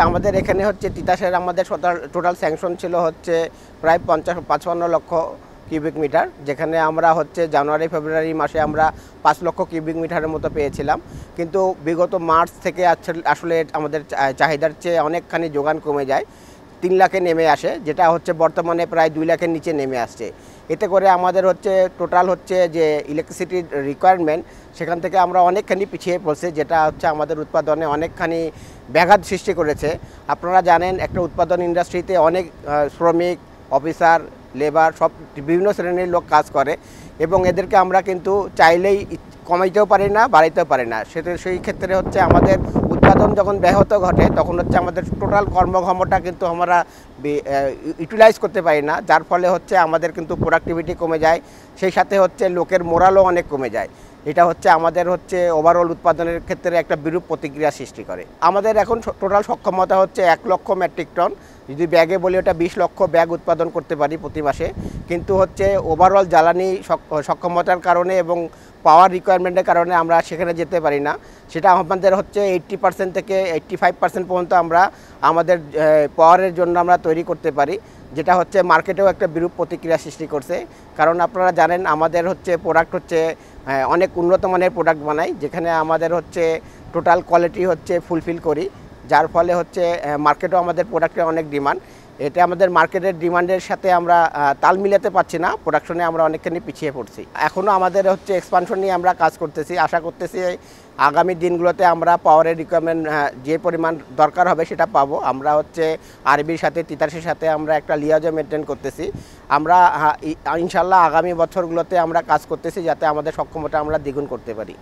আমাদের এখানে হচ্ছে তিতাসের আমাদের টোটাল স্যাংশন ছিল হচ্ছে প্রায় 55 লক্ষ কিউবিক মিটার, যেখানে আমরা হচ্ছে জানুয়ারি ফেব্রুয়ারি মাসে আমরা 5 লক্ষ কিউবিক মিটারের মতো পেয়েছিলাম। কিন্তু বিগত মার্চ থেকে আসলে আমাদের চাহিদার চেয়ে অনেকখানি যোগান কমে যায়, 3 লাখে নেমে আসে, যেটা হচ্ছে বর্তমানে প্রায় 2 লাখের নিচে নেমে আসছে। এতে করে আমাদের হচ্ছে টোটাল হচ্ছে যে ইলেকট্রিসিটির রিকোয়ারমেন্ট, সেখান থেকে আমরা অনেকখানি পিছিয়ে পড়ছে, যেটা হচ্ছে আমাদের উৎপাদনে অনেকখানি ব্যাঘাত সৃষ্টি করেছে। আপনারা জানেন একটা উৎপাদন ইন্ডাস্ট্রিতে অনেক শ্রমিক, অফিসার, লেবার সব বিভিন্ন শ্রেণীর লোক কাজ করে, এবং এদেরকে আমরা কিন্তু চাইলেই কমাইতেও পারি না, বাড়াইতেও পারি না। সেই ক্ষেত্রে হচ্ছে আমাদের উৎপাদন যখন ব্যাহত ঘটে তখন হচ্ছে আমাদের টোটাল কর্মক্ষমতা কিন্তু আমরা ইউটিলাইজ করতে পারি না, যার ফলে হচ্ছে আমাদের কিন্তু প্রোডাক্টিভিটি কমে যায়, সেই সাথে হচ্ছে লোকের মোরালও অনেক কমে যায়। এটা হচ্ছে আমাদের হচ্ছে ওভারঅল উৎপাদনের ক্ষেত্রে একটা বিরূপ প্রতিক্রিয়া সৃষ্টি করে। আমাদের এখন টোটাল সক্ষমতা হচ্ছে 1 লক্ষ মেট্রিক টন, যদি ব্যাগে বলি ওটা 20 লক্ষ ব্যাগ উৎপাদন করতে পারি প্রতি মাসে। কিন্তু হচ্ছে ওভারঅল জ্বালানি সক্ষমতার কারণে এবং পাওয়ার রিকোয়ারমেন্টের কারণে আমরা সেখানে যেতে পারি না। সেটা আমাদের হচ্ছে 80% থেকে 85% পর্যন্ত আমরা আমাদের পাওয়ারের জন্য আমরা তৈরি করতে পারি, যেটা হচ্ছে মার্কেটেও একটা বিরূপ প্রতিক্রিয়া সৃষ্টি করছে। কারণ আপনারা জানেন আমাদের হচ্ছে প্রোডাক্ট হচ্ছে অনেক উন্নত মানের প্রোডাক্ট বানাই, যেখানে আমাদের হচ্ছে টোটাল কোয়ালিটি হচ্ছে ফুলফিল করি, যার ফলে হচ্ছে মার্কেটেও আমাদের প্রোডাক্টের অনেক ডিমান্ড। এটা আমাদের মার্কেটের ডিমান্ডের সাথে আমরা তাল মিলাতে পারছি না, প্রোডাকশনে আমরা অনেকখানি পিছিয়ে পড়ছি। এখনও আমাদের হচ্ছে এক্সপানশন নিয়ে আমরা কাজ করতেছি, আশা করতেছি আগামী দিনগুলোতে আমরা পাওয়ারের রিকোয়ারমেন্ট যে পরিমাণ দরকার হবে সেটা পাবো। আমরা হচ্ছে আরবির সাথে তিতাসের সাথে আমরা একটা লিয়াজও মেনটেন করতেছি। আমরা ইনশাল্লাহ আগামী বছরগুলোতে আমরা কাজ করতেছি যাতে আমাদের সক্ষমতা আমরা দ্বিগুণ করতে পারি।